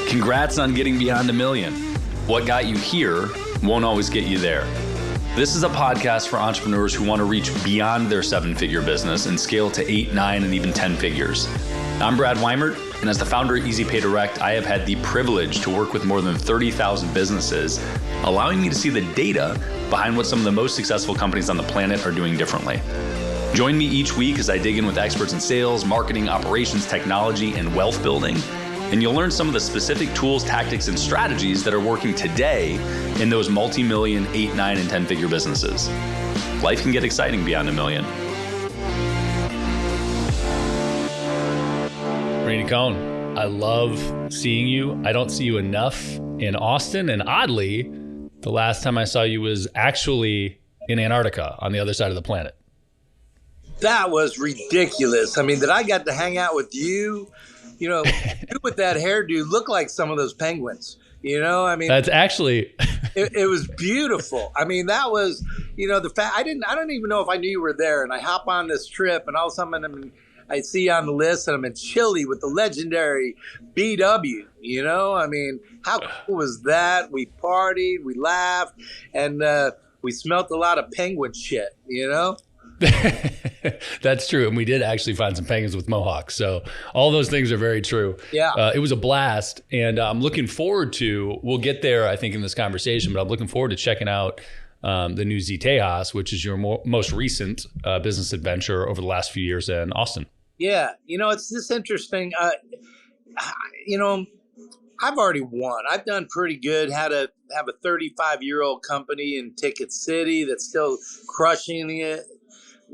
Congrats on getting beyond 1 million. What got you here won't always get you there. This is a podcast for entrepreneurs who want to reach beyond their 7-figure business and scale to 8, 9, and even 10 figures. I'm Brad Weimert, and as the founder of Easy Pay Direct, I have had the privilege to work with more than 30,000 businesses, allowing me to see the data behind what some of the most successful companies on the planet are doing differently. Join me each week as I dig in with experts in sales, marketing, operations, technology, and wealth building. And you'll learn some of the specific tools, tactics, and strategies that are working today in those multi-million, 8, 9, and 10-figure businesses. Life can get exciting beyond 1 million. Randy Cohen, I love seeing you. I don't see you enough in Austin. And oddly, the last time I saw you was actually in Antarctica on the other side of the planet. That was ridiculous. I mean, that I got to hang out with you. You know, you with that hairdo look like some of those penguins. You know, I mean, that's actually it was beautiful. I mean, that was, you know, the fact I don't even know if I knew you were there. And I hop on this trip, and all of a sudden I see you on the list, and I'm in Chile with the legendary BW. You know, I mean, how cool was that? We partied, we laughed, and we smelt a lot of penguin shit. You know. That's true. And we did actually find some penguins with mohawks. So all those things are very true. Yeah. It was a blast. And I'm looking forward to, we'll get there, I think, in this conversation, but I'm looking forward to checking out the new ZTejas, which is your most recent business adventure over the last few years in Austin. Yeah. You know, it's just interesting. You know, I've already won. I've done pretty good. Have a 35-year-old company in TicketCity that's still crushing it.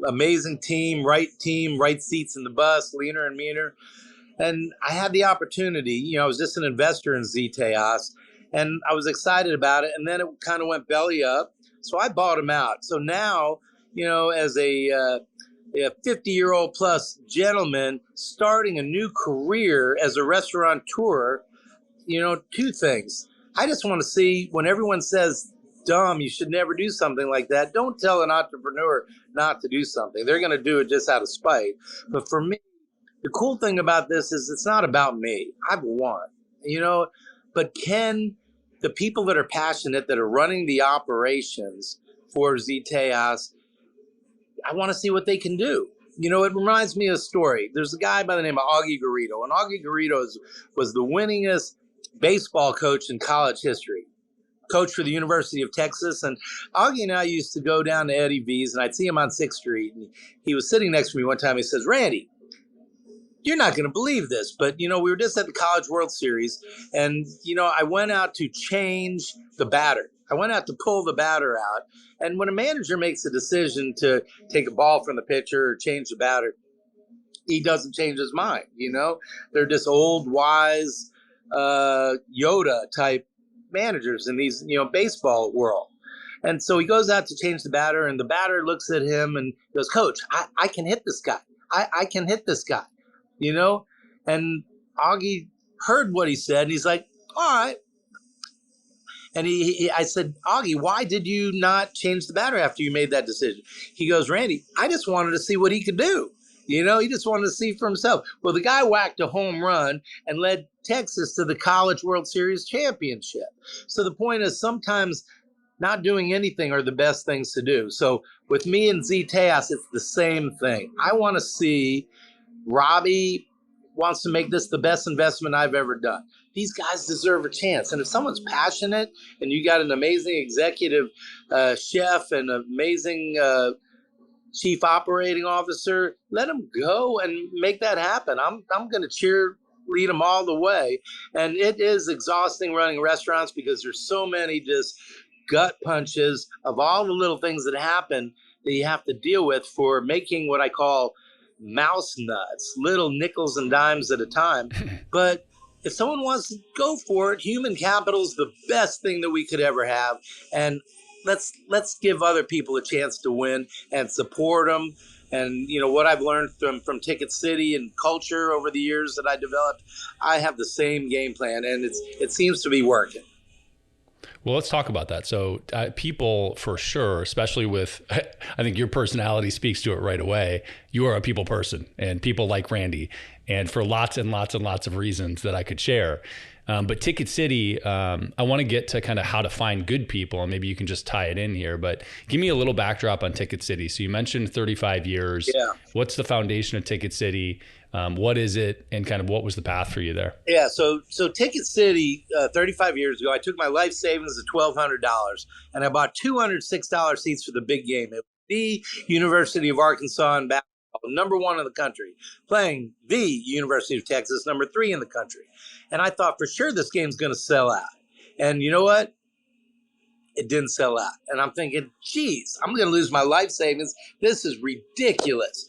Amazing team, right seats in the bus, leaner and meaner. And I had the opportunity, you know, I was just an investor in ZTejas, and I was excited about it. And then it kind of went belly up. So I bought them out. So now, you know, as a 50-year-old plus gentleman starting a new career as a restaurateur, you know, two things. I just want to see when everyone says, dumb, you should never do something like that. Don't tell an entrepreneur not to do something. They're going to do it just out of spite. But for me, the cool thing about this is it's not about me. I've won, you know, but can the people that are passionate, that are running the operations for ZTejas, I want to see what they can do. You know, it reminds me of a story. There's a guy by the name of Augie Garrido, and Augie Garrido was the winningest baseball coach in college history. Coach for the University of Texas. And Augie and I used to go down to Eddie V's, and I'd see him on 6th Street. And he was sitting next to me one time. He says, Randy, you're not going to believe this, but, you know, we were just at the College World Series, and, you know, I went out to change the batter. I went out to pull the batter out. And when a manager makes a decision to take a ball from the pitcher or change the batter, he doesn't change his mind. You know, they're just old, wise, Yoda type managers in these, you know, baseball world. And so he goes out to change the batter, and the batter looks at him and goes, Coach, I can hit this guy. I can hit this guy, you know? And Augie heard what he said, and he's like, all right. And I said, Augie, why did you not change the batter after you made that decision? He goes, Randy, I just wanted to see what he could do. You know, he just wanted to see for himself. Well, the guy whacked a home run and led Texas to the College World Series championship. So the point is, sometimes not doing anything are the best things to do. So with me and ZTejas, it's the same thing. I want to see Robbie wants to make this the best investment I've ever done. These guys deserve a chance. And if someone's passionate and you got an amazing executive chef and amazing chief operating officer, let them go and make that happen. I'm going to lead them all the way. And it is exhausting running restaurants because there's so many just gut punches of all the little things that happen that you have to deal with for making what I call mouse nuts, little nickels and dimes at a time. But if someone wants to go for it, human capital is the best thing that we could ever have. And let's give other people a chance to win and support them. And, you know, what I've learned from TicketCity and culture over the years that I developed, I have the same game plan, and it seems to be working. Well, let's talk about that. So people, for sure, especially with, I think your personality speaks to it right away. You are a people person, and people like Randy. and for lots and lots and lots of reasons that I could share. But Ticket City, I want to get to kind of how to find good people, and maybe you can just tie it in here. But give me a little backdrop on Ticket City. So you mentioned 35 years. Yeah. What's the foundation of Ticket City? What is it, and kind of what was the path for you there? Yeah, so Ticket City, 35 years ago, I took my life savings of $1,200 and I bought $206 seats for the big game. It was the University of Arkansas in basketball, number one in the country, playing the University of Texas, number three in the country. And I thought for sure this game's going to sell out. And you know what? It didn't sell out. And I'm thinking, geez, I'm going to lose my life savings. This is ridiculous.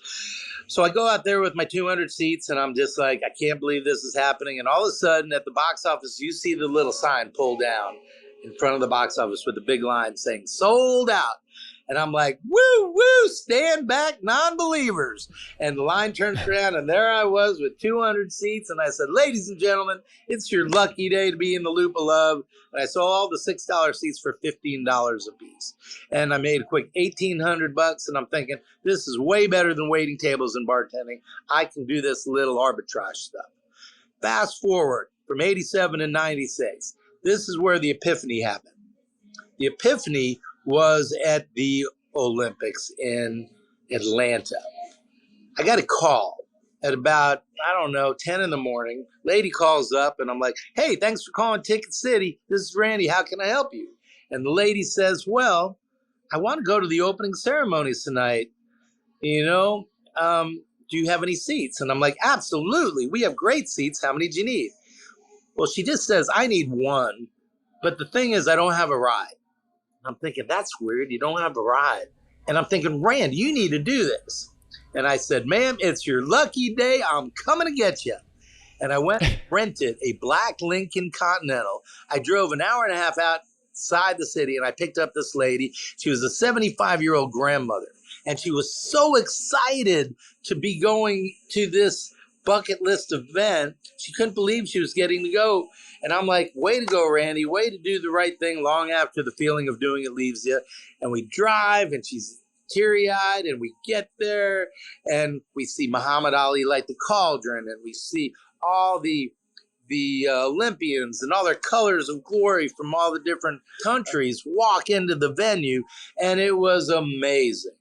So I go out there with my 200 seats and I'm just like, I can't believe this is happening. And all of a sudden at the box office, you see the little sign pulled down in front of the box office with the big line saying sold out. And I'm like, woo, woo, stand back, non-believers. And the line turns around, and there I was with 200 seats. And I said, ladies and gentlemen, it's your lucky day to be in the loop of love. And I sold all the $6 seats for $15 a piece. And I made a quick $1,800. And I'm thinking, this is way better than waiting tables and bartending. I can do this little arbitrage stuff. Fast forward from 87 to 96. This is where the epiphany happened. The epiphany was at the Olympics in Atlanta. I got a call at about, 10 in the morning. Lady calls up and I'm like, hey, thanks for calling Ticket City. This is Randy. How can I help you? And the lady says, well, I want to go to the opening ceremonies tonight. Do you have any seats? And I'm like, absolutely. We have great seats. How many do you need? Well, she just says, I need one. But the thing is, I don't have a ride. I'm thinking, that's weird. You don't have a ride. And I'm thinking, Rand, you need to do this. And I said, ma'am, it's your lucky day. I'm coming to get you. And I went and rented a black Lincoln Continental. I drove an hour and a half outside the city, and I picked up this lady. She was a 75-year-old grandmother. And she was so excited to be going to this bucket list event. She couldn't believe she was getting to go. And I'm like, way to go, Randy. Way to do the right thing long after the feeling of doing it leaves you. And we drive, and she's teary-eyed, and we get there, and we see Muhammad Ali light the cauldron, and we see all the Olympians and all their colors of glory from all the different countries walk into the venue. And it was amazing.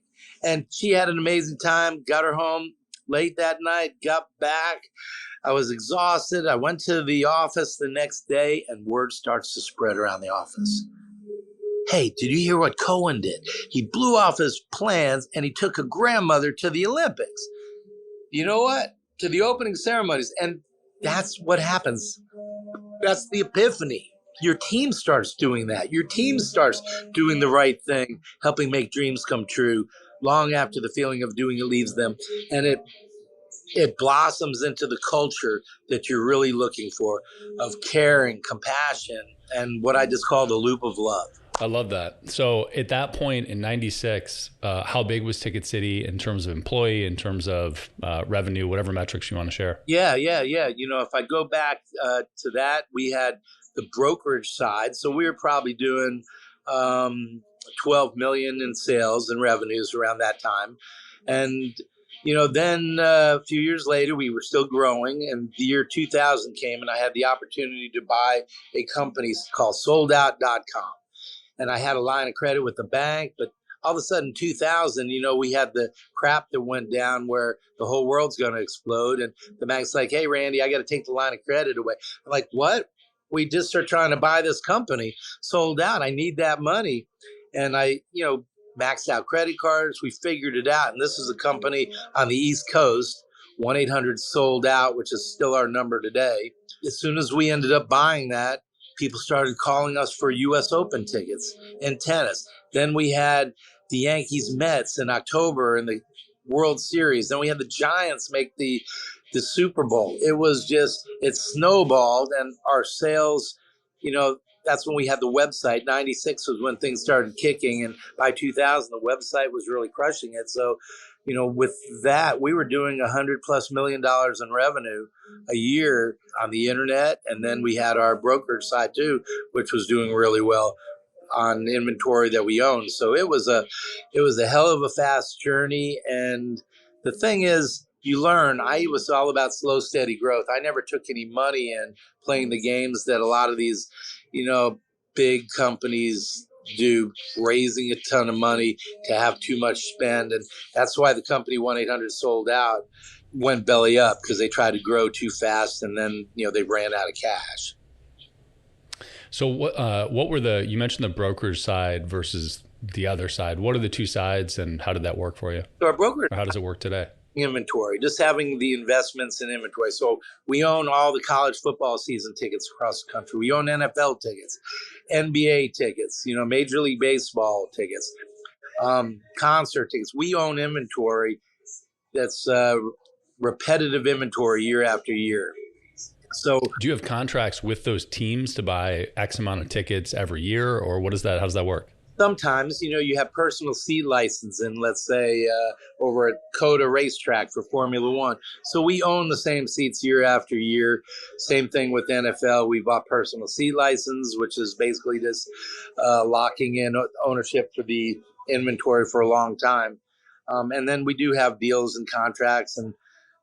And she had an amazing time, got her home late that night, got back. I was exhausted. I went to the office the next day, and word starts to spread around the office. Hey, did you hear what Cohen did? He blew off his plans, and he took a grandmother to the Olympics. You know what? To the opening ceremonies. And that's what happens. That's the epiphany. Your team starts doing that. Your team starts doing the right thing, helping make dreams come true long after the feeling of doing it leaves them. And it blossoms into the culture that you're really looking for, of caring, compassion, and what I just call the loop of love. I love that. So at that point in 96, how big was Ticket City in terms of employee, in terms of revenue, whatever metrics you want to share? Yeah. If I go back to that, we had the brokerage side. So we were probably doing 12 million in sales and revenues around that time. And then a few years later, we were still growing, and the year 2000 came, and I had the opportunity to buy a company called soldout.com. And I had a line of credit with the bank, but all of a sudden, 2000, we had the crap that went down where the whole world's going to explode. And the bank's like, hey, Randy, I got to take the line of credit away. I'm like, what? We just are trying to buy this company. Sold out. I need that money. And I, maxed out credit cards. We figured it out. And this is a company on the East Coast, 1-800-SOLD-OUT, which is still our number today. As soon as we ended up buying that, people started calling us for U.S. Open tickets and tennis. Then we had the Yankees Mets in October in the World Series. Then we had the Giants make the Super Bowl. It snowballed, and our sales, that's when we had the website. 96 was when things started kicking. And by 2000, the website was really crushing it. So, with that, we were doing $100+ million in revenue a year on the internet. And then we had our brokerage side too, which was doing really well on inventory that we owned. So it was a hell of a fast journey. And the thing is, you learn. I was all about slow, steady growth. I never took any money in playing the games that a lot of these, you know, big companies do, raising a ton of money to have too much spend. And that's why the company 1-800 sold out, went belly up, because they tried to grow too fast, and then, they ran out of cash. So what were you mentioned the brokerage side versus the other side. What are the two sides, and how did that work for you? So our broker, Or how does it work today? inventory, just having the investments in inventory. So we own all the college football season tickets across the country. We own NFL tickets, NBA tickets, Major League Baseball tickets, concert tickets. We own inventory that's repetitive inventory year after year. So do you have contracts with those teams to buy X amount of tickets every year, or what is that? How does that work? sometimes, you have personal seat licensing, let's say over at Coda Racetrack for Formula One. So we own the same seats year after year. Same thing with NFL. We bought personal seat license, which is basically just locking in ownership for the inventory for a long time. And then we do have deals and contracts and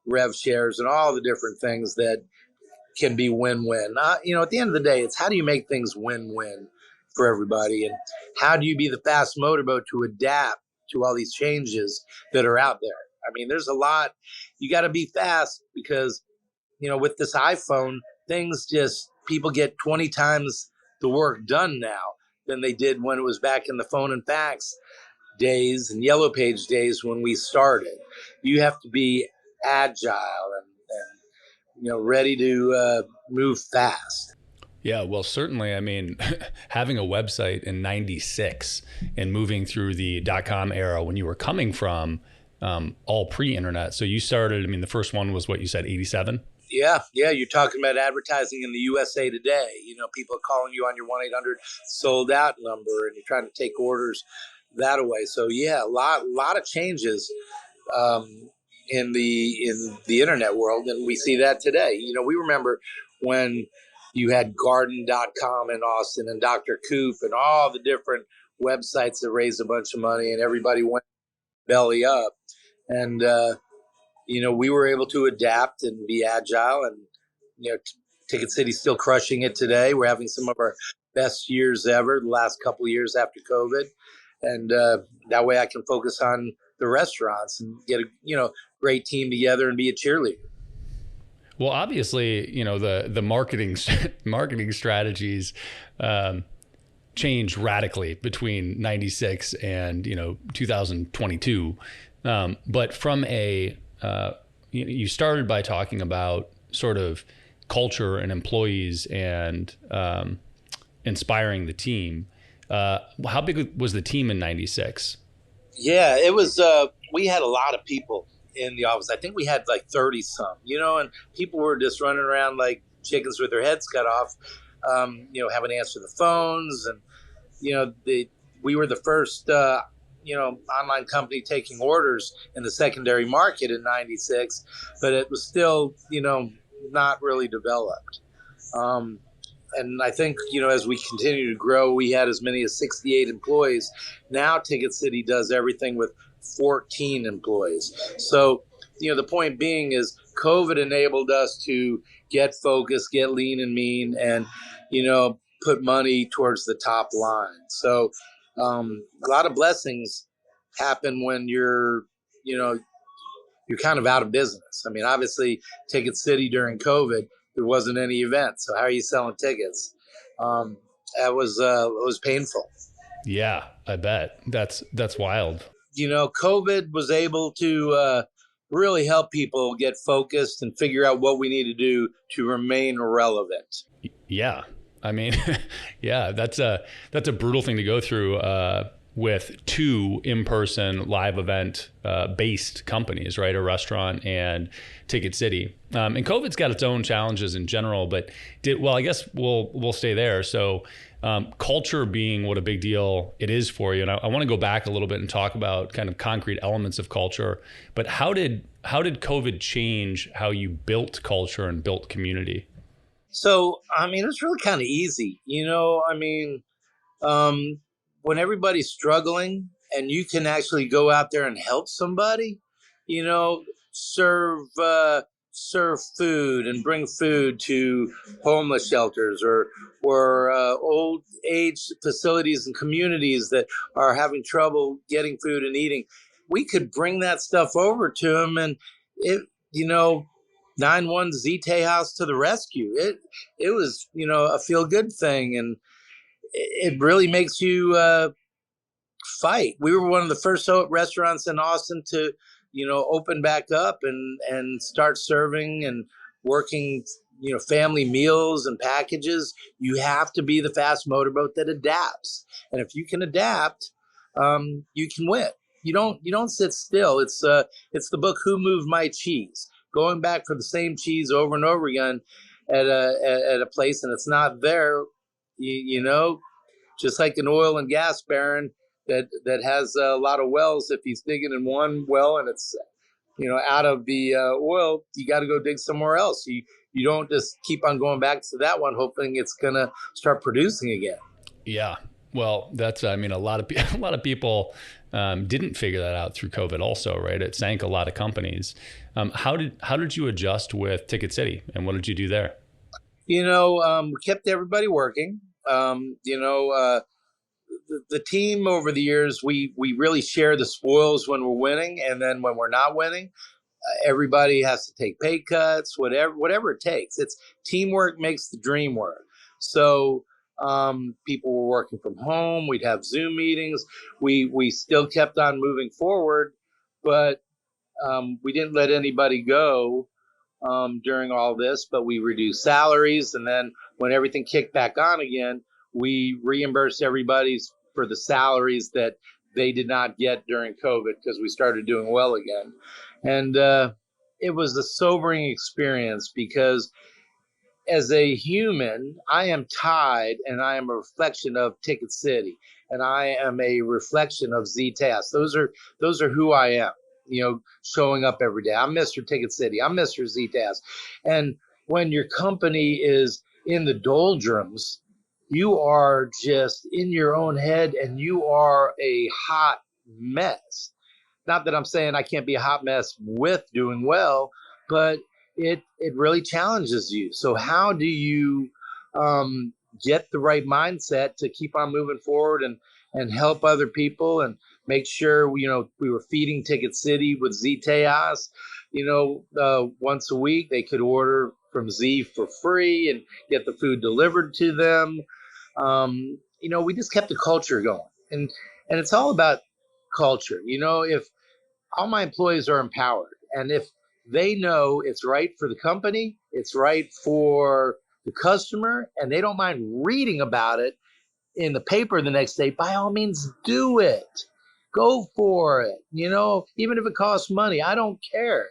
rev shares and all the different things that can be win-win. At the end of the day, it's how do you make things win-win for everybody, and how do you be the fast motorboat to adapt to all these changes that are out there? I mean, there's a lot. You got to be fast because, with this iPhone, people get 20 times the work done now than they did when it was back in the phone and fax days and yellow page days when we started. You have to be agile and ready to move fast. Yeah, well, certainly. I mean, having a website in '96 and moving through the .com era when you were coming from all pre-internet. So you started, the first one was what you said, 87? Yeah. You're talking about advertising in the USA Today. People are calling you on your 1-800 sold out number, and you're trying to take orders that way. So yeah, a lot of changes in the internet world, and we see that today. We remember when you had garden.com in Austin and Dr. Coop and all the different websites that raised a bunch of money, and everybody went belly up. And we were able to adapt and be agile, and TicketCity's still crushing it today. We're having some of our best years ever the last couple of years after COVID, and that way I can focus on the restaurants and get a great team together and be a cheerleader. Well, obviously, the marketing strategies changed radically between 96 and 2022. But from you started by talking about sort of culture and employees and inspiring the team. How big was the team in 96? Yeah, it was. We had a lot of people in the office. I think we had like 30 some, and people were just running around like chickens with their heads cut off, having to answer the phones. And, we were the first, online company taking orders in the secondary market in 96, but it was still, not really developed. And I think, as we continue to grow, we had as many as 68 employees. Now Ticket City does everything with 14 employees. So, the point being is COVID enabled us to get focused, get lean and mean, and, put money towards the top line. So a lot of blessings happen when you're kind of out of business. I mean, obviously, Ticket City during COVID, there wasn't any event. So how are you selling tickets? It was painful. Yeah, I bet. That's wild. COVID was able to really help people get focused and figure out what we need to do to remain relevant. Yeah. I mean, yeah, that's a brutal thing to go through with two in-person live event based companies, right? A restaurant and Ticket City. And COVID's got its own challenges in general, but I guess we'll stay there. So culture being what a big deal it is for you. And I want to go back a little bit and talk about kind of concrete elements of culture, but how did COVID change how you built culture and built community? So, it's really kind of easy, when everybody's struggling and you can actually go out there and help somebody, serve food and bring food to homeless shelters or old age facilities and communities that are having trouble getting food and eating. We could bring that stuff over to them, and it, 9-1 Z Tejas to the rescue. It was, a feel good thing, and it really makes you fight. We were one of the first restaurants in Austin to, open back up and start serving and working, family meals and packages. You have to be the fast motorboat that adapts, and if you can adapt, you can win. You don't sit still. It's the book Who Moved My Cheese. Going back for the same cheese over and over again at a place, and it's not there. Just like an oil and gas baron that has a lot of wells. If he's digging in one well and it's out of the oil, you got to go dig somewhere else. You don't just keep on going back to that one hoping it's gonna start producing again. Yeah, well, that's a lot of people didn't figure that out through COVID also, right? It sank a lot of companies. How did you adjust with TicketCity, and what did you do there? We kept everybody working. The team over the years, we really share the spoils when we're winning, and then when we're not winning, everybody has to take pay cuts, whatever it takes. It's teamwork makes the dream work. So people were working from home. We'd have Zoom meetings. We still kept on moving forward, but we didn't let anybody go during all this, but we reduced salaries. And then when everything kicked back on again, we reimbursed everybody for the salaries that they did not get during COVID because we started doing well again. And it was a sobering experience because as a human, I am tied and I am a reflection of TicketCity and I am a reflection of Z-Task. Those are who I am, showing up every day. I'm Mr. TicketCity. I'm Mr. Z-Task. And when your company is in the doldrums, you are just in your own head and you are a hot mess. Not that I'm saying I can't be a hot mess with doing well, but it really challenges you. So how do you get the right mindset to keep on moving forward and help other people and make sure we were feeding TicketCity with Z Tejas, once a week they could order from Z for free and get the food delivered to them. We just kept the culture going, and it's all about culture. If all my employees are empowered, and if they know it's right for the company, it's right for the customer, and they don't mind reading about it in the paper the next day, by all means, do it. Go for it. Even if it costs money, I don't care.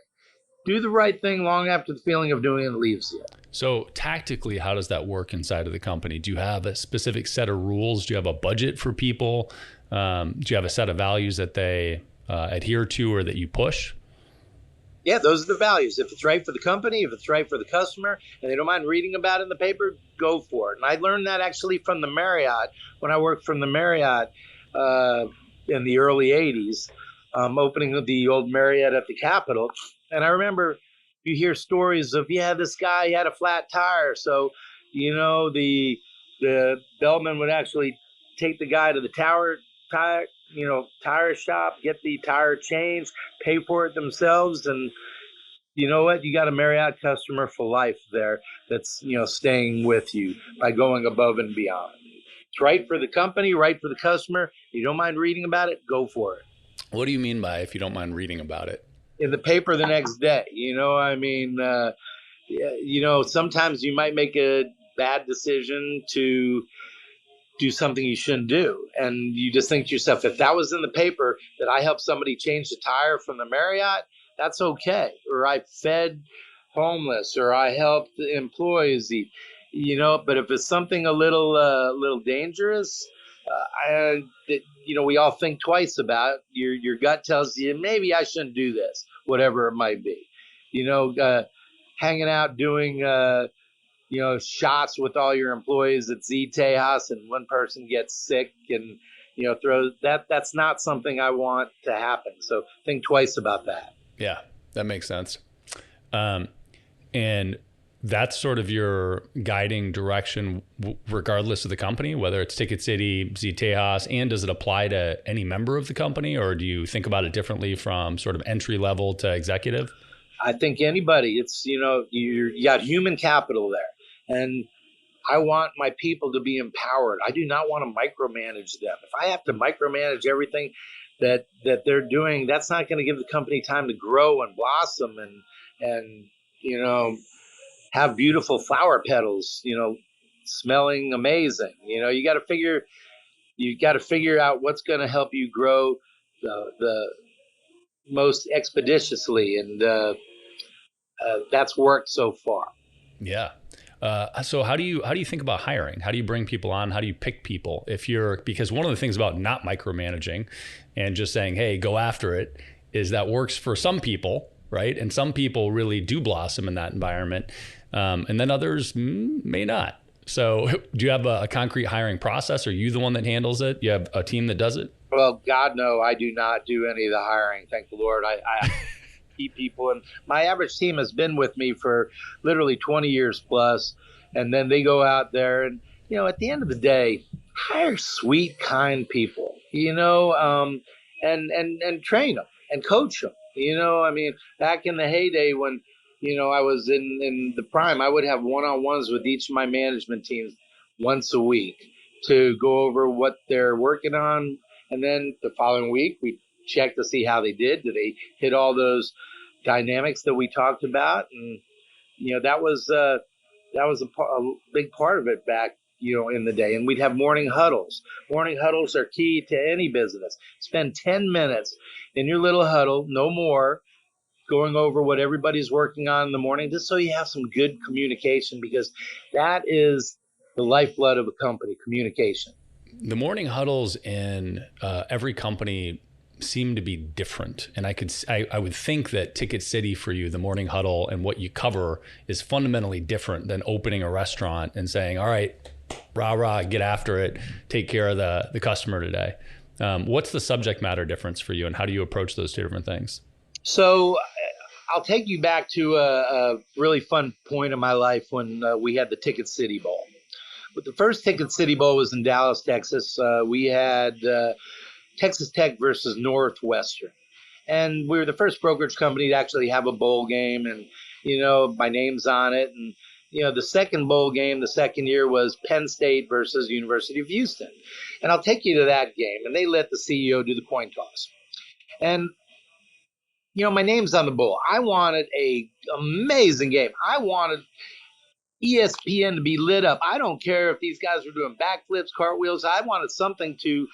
Do the right thing long after the feeling of doing it leaves you. So tactically, how does that work inside of the company? Do you have a specific set of rules? Do you have a budget for people? Do you have a set of values that they adhere to or that you push? Yeah, those are the values. If it's right for the company, if it's right for the customer, and they don't mind reading about it in the paper, go for it. And I learned that actually from the Marriott when I worked from the Marriott in the early 80s, opening the old Marriott at the Capitol. And I remember you hear stories of, this guy had a flat tire. So, the bellman would actually take the guy to the tire shop, get the tire changed, pay for it themselves. And you know what? You got a Marriott customer for life there that's, staying with you by going above and beyond. It's right for the company, right for the customer. You don't mind reading about it, go for it. What do you mean by if you don't mind reading about it? In the paper the next day, sometimes you might make a bad decision to do something you shouldn't do. And you just think to yourself, if that was in the paper that I helped somebody change the tire from the Marriott, that's okay. Or I fed homeless, or I helped employees eat, but if it's something a little dangerous, we all think twice about it. Your gut tells you, maybe I shouldn't do this, whatever it might be, hanging out, doing, shots with all your employees at Z Tejas and one person gets sick and, throws that's not something I want to happen. So think twice about that. Yeah. That makes sense. And that's sort of your guiding direction, regardless of the company, whether it's TicketCity, Tejas, and does it apply to any member of the company, or do you think about it differently from sort of entry level to executive? I think anybody, it's, you got human capital there. And I want my people to be empowered. I do not want to micromanage them. If I have to micromanage everything that they're doing, that's not going to give the company time to grow and blossom and have beautiful flower petals, smelling amazing. You got to figure out what's going to help you grow the most expeditiously, and that's worked so far. Yeah. So how do you think about hiring? How do you bring people on? How do you pick people? Because one of the things about not micromanaging and just saying, hey, go after it, is that works for some people, right? And some people really do blossom in that environment. And then others may not. So do you have a concrete hiring process? Are you the one that handles it? You have a team that does it? Well, God, no, I do not do any of the hiring. Thank the Lord. I keep people, and my average team has been with me for literally 20 years plus. And then they go out there and, at the end of the day, hire sweet, kind people, and train them and coach them. Back in the heyday when, I was in the prime, I would have one-on-ones with each of my management teams once a week to go over what they're working on. And then the following week, we check to see how they did. Did they hit all those dynamics that we talked about? And, that was a big part of it back, in the day. And we'd have morning huddles. Morning huddles are key to any business. Spend 10 minutes in your little huddle, no more, going over what everybody's working on in the morning, just so you have some good communication, because that is the lifeblood of a company, communication. The morning huddles in every company seem to be different. And I would think that TicketCity for you, the morning huddle and what you cover is fundamentally different than opening a restaurant and saying, all right, rah, rah, get after it, take care of the customer today. What's the subject matter difference for you, and how do you approach those two different things? So I'll take you back to a really fun point in my life when we had the TicketCity Bowl. But the first TicketCity Bowl was in Dallas, Texas. We had Texas Tech versus Northwestern. And we were the first brokerage company to actually have a bowl game, and, my name's on it. And, the second bowl game, the second year, was Penn State versus University of Houston. And I'll take you to that game. And they let the CEO do the coin toss. And, my name's on the bowl. I wanted a amazing game. I wanted ESPN to be lit up. I don't care if these guys were doing backflips, cartwheels. I wanted something to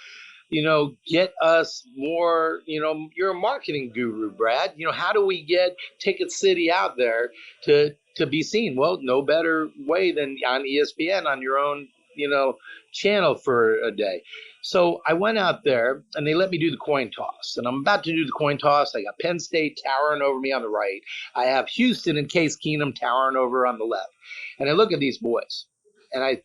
get us more, you're a marketing guru, Brad. How do we get TicketCity out there to be seen? Well, no better way than on ESPN, on your own, channel for a day. So I went out there and they let me do the coin toss. And I'm about to do the coin toss. I got Penn State towering over me on the right. I have Houston and Case Keenum towering over on the left. And I look at these boys and I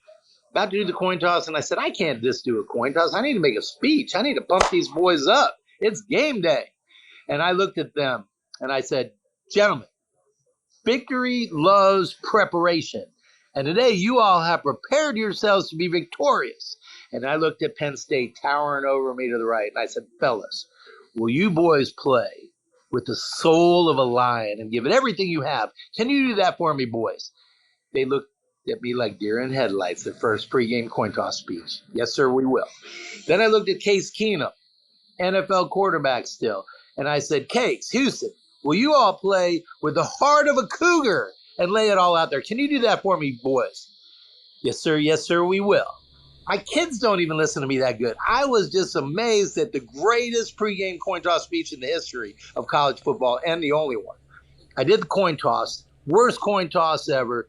about to do the coin toss, and I said, I can't just do a coin toss. I need to make a speech. I need to pump these boys up. It's game day. And I looked at them, and I said, gentlemen, victory loves preparation. And today you all have prepared yourselves to be victorious. And I looked at Penn State towering over me to the right, and I said, fellas, will you boys play with the soul of a lion and give it everything you have? Can you do that for me, boys? They looked at me like deer in headlights, the first pregame coin toss speech. Yes, sir, we will. Then I looked at Case Keenum, NFL quarterback still, and I said, Case, Houston, will you all play with the heart of a cougar and lay it all out there? Can you do that for me, boys? Yes, sir, we will. My kids don't even listen to me that good. I was just amazed at the greatest pregame coin toss speech in the history of college football, and the only one. I did the coin toss, worst coin toss ever.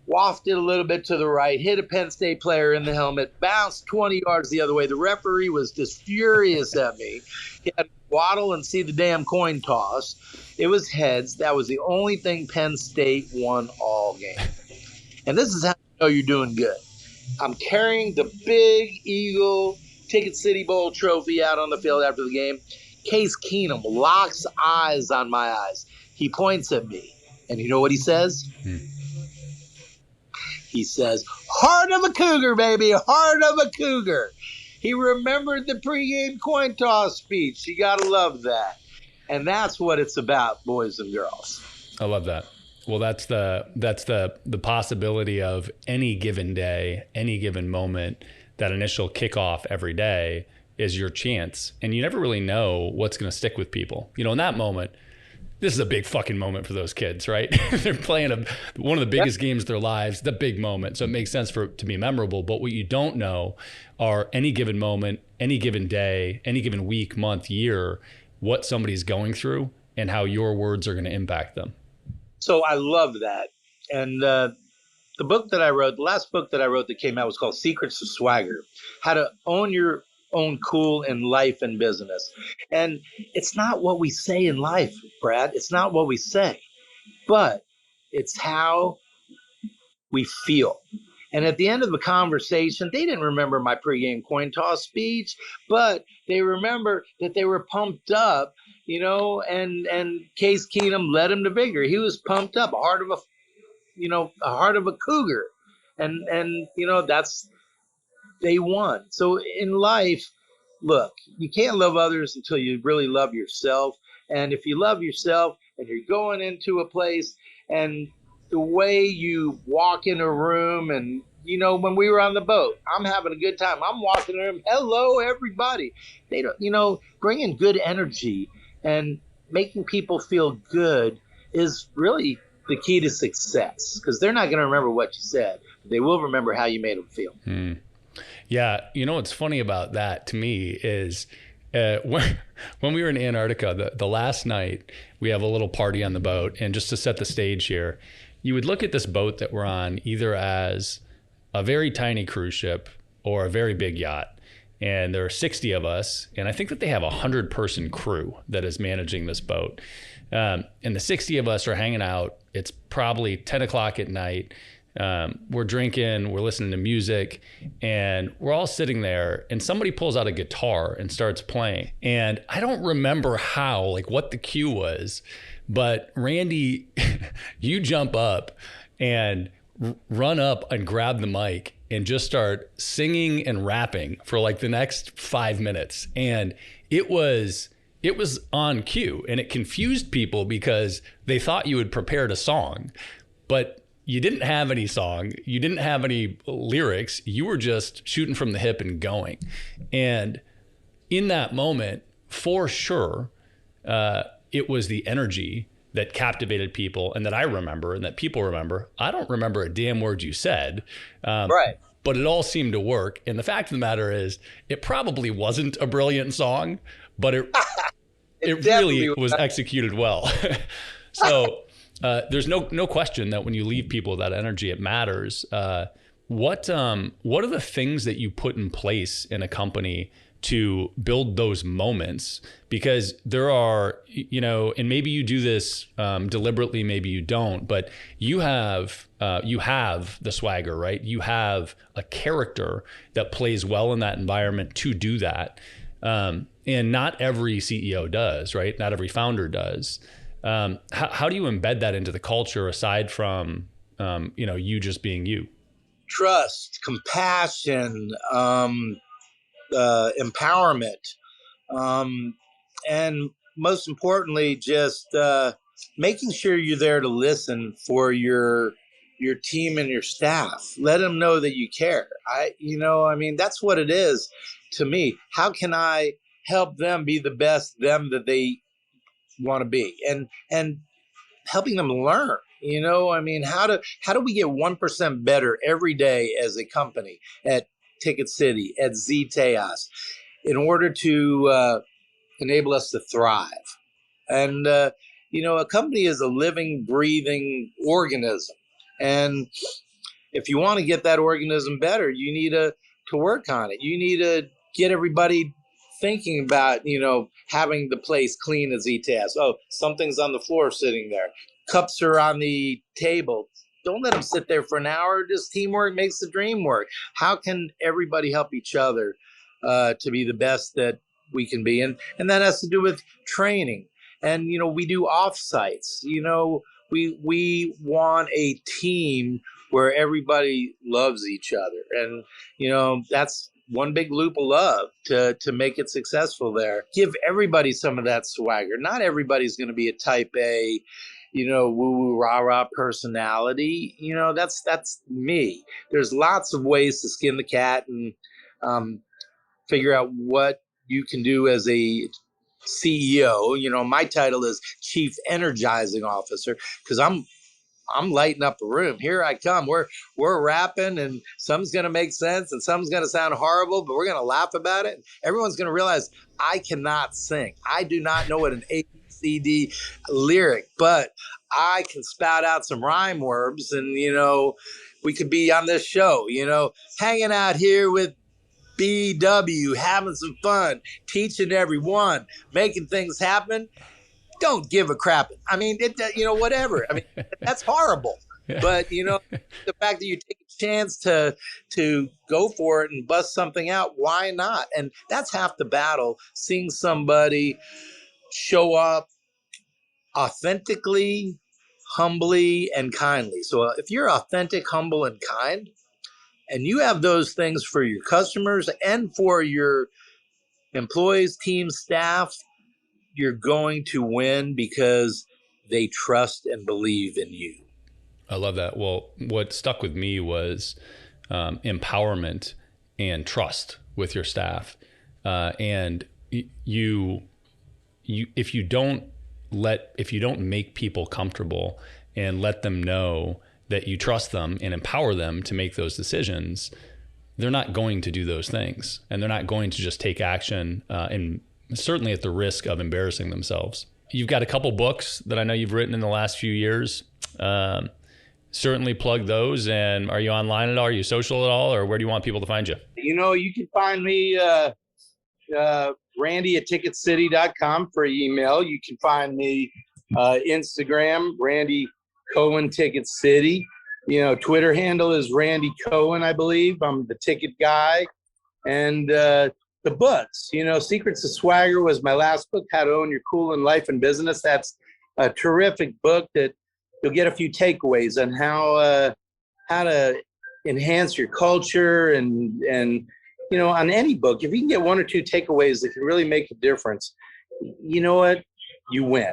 Wafted a little bit to the right, hit a Penn State player in the helmet, bounced 20 yards the other way. The referee was just furious at me. He had to waddle and see the damn coin toss. It was heads. That was the only thing Penn State won all game. And this is how you know you're doing good. I'm carrying the big Eagle TicketCity Bowl trophy out on the field after the game. Case Keenum locks eyes on my eyes. He points at me, and you know what he says? He says, "Heart of a Cougar, baby, heart of a Cougar." He remembered the pregame coin toss speech. You got to love that. And that's what it's about, boys and girls. I love that. Well, that's the possibility of any given day, any given moment, that initial kickoff every day is your chance. And you never really know what's going to stick with people. You know, in that moment, this is a big fucking moment for those kids, right? They're playing one of the biggest games of their lives, the big moment. So it makes sense for it to be memorable. But what you don't know are any given moment, any given day, any given week, month, year, what somebody's going through and how your words are going to impact them. So I love that. And the book that I wrote, the last book that I wrote that came out was called Secrets of Swagger, How to Own Your Own Cool in Life and Business. And it's not what we say in life, Brad. It's not what we say, but it's how we feel. And at the end of the conversation, they didn't remember my pregame coin toss speech, but they remember that they were pumped up, you know, and Case Keenum led him to vigor. He was pumped up, a heart of a cougar. And you know, that's, they won. So in life, look, you can't love others until you really love yourself. And if you love yourself and you're going into a place and the way you walk in a room, and you know, when we were on the boat, I'm having a good time. I'm walking in the room, hello everybody. They don't, you know, bringing good energy and making people feel good is really the key to success, because they're not going to remember what you said. They will remember how you made them feel. Yeah, you know what's funny about that to me is when we were in Antarctica, the last night, we have a little party on the boat, and just to set the stage here, you would look at this boat that we're on either as a very tiny cruise ship or a very big yacht. And there are 60 of us, and I think that they have a 100-person crew that is managing this boat. And the 60 of us are hanging out. It's probably 10 o'clock at night. We're drinking, we're listening to music, and we're all sitting there, and somebody pulls out a guitar and starts playing. And I don't remember how, like what the cue was, but Randy, you jump up and run up and grab the mic and just start singing and rapping for like the next 5 minutes. And it was on cue, and it confused people because they thought you had prepared a song, but you didn't have any song. You didn't have any lyrics. You were just shooting from the hip and going. And in that moment, for sure, it was the energy that captivated people and that I remember and that people remember. I don't remember a damn word you said. Right. But it all seemed to work. And the fact of the matter is, it probably wasn't a brilliant song, but it really was executed well. So there's no question that when you leave people with that energy, it matters. What are the things that you put in place in a company to build those moments? Because there are, you know, and maybe you do this deliberately, maybe you don't, but you have the swagger, right? You have a character that plays well in that environment to do that. And not every CEO does, right? Not every founder does. How do you embed that into the culture aside from, you just being you? Trust, compassion, empowerment, and most importantly, just making sure you're there to listen for your team and your staff. Let them know that you care. That's what it is to me. How can I help them be the best them that they want to be, and helping them learn? How do we get 1% better every day as a company at TicketCity, at ZTeos, in order to enable us to thrive? And a company is a living, breathing organism, and if you want to get that organism better, you need to work on it. You need to get everybody thinking about, having the place clean as ETS. Oh, something's on the floor sitting there. Cups are on the table. Don't let them sit there for an hour. Just teamwork makes the dream work. How can everybody help each other to be the best that we can be. And that has to do with training. And, we do offsites. We want a team where everybody loves each other. And, that's one big loop of love to make it successful there. Give everybody some of that swagger. Not everybody's going to be a type A, woo-woo, rah-rah personality. That's me. There's lots of ways to skin the cat and figure out what you can do as a CEO. My title is Chief Energizing Officer because I'm lighting up a room. Here I come. We're rapping, and some's going to make sense, and some's going to sound horrible, but we're going to laugh about it. Everyone's going to realize I cannot sing. I do not know what an ABCD lyric, but I can spout out some rhyme words, and we could be on this show. Hanging out here with BW, having some fun, teaching everyone, making things happen. Don't give a crap. I mean, whatever. I mean, that's horrible. Yeah. But, the fact that you take a chance to go for it and bust something out, why not? And that's half the battle, seeing somebody show up authentically, humbly, and kindly. So if you're authentic, humble, and kind, and you have those things for your customers and for your employees, team, staff, you're going to win because they trust and believe in you. I love that. Well, what stuck with me was empowerment and trust with your staff. And you, if you don't make people comfortable and let them know that you trust them and empower them to make those decisions, they're not going to do those things, and they're not going to just take action and certainly at the risk of embarrassing themselves. You've got a couple books that I know you've written in the last few years. Certainly plug those. And are you online at all? Are you social at all? Or where do you want people to find you? You can find me, Randy at TicketCity.com for email. You can find me Instagram, Randy Cohen Ticket City. Twitter handle is Randy Cohen, I believe. I'm the ticket guy. And the books, Secrets of Swagger was my last book, How to Own Your Cool in Life and Business. That's a terrific book that you'll get a few takeaways on how to enhance your culture and on any book. If you can get one or two takeaways that can really make a difference, you know what? You win.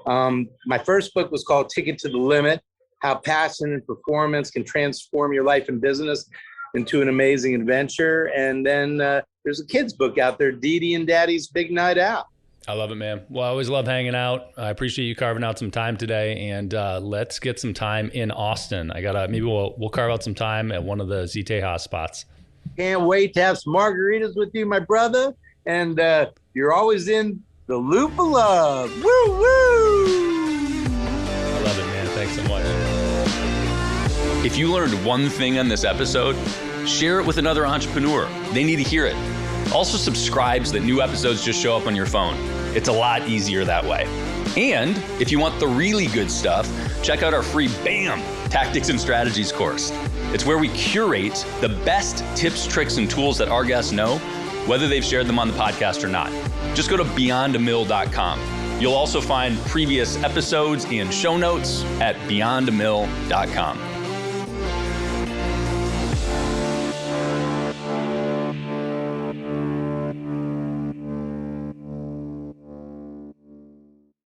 My first book was called Ticket to the Limit, How Passion and Performance Can Transform Your Life and Business into an Amazing Adventure. And then there's a kid's book out there, Dee Dee and Daddy's Big Night Out. I love it, man. Well, I always love hanging out. I appreciate you carving out some time today, and let's get some time in Austin. Maybe we'll carve out some time at one of the Ziteja spots. Can't wait to have some margaritas with you, my brother. And you're always in the loop of love. Woo, woo! I love it, man. Thanks so much. If you learned one thing on this episode, share it with another entrepreneur. They need to hear it. Also subscribe so that new episodes just show up on your phone. It's a lot easier that way. And if you want the really good stuff, check out our free BAM! Tactics and Strategies course. It's where we curate the best tips, tricks, and tools that our guests know, whether they've shared them on the podcast or not. Just go to beyondamill.com. You'll also find previous episodes and show notes at beyondamill.com.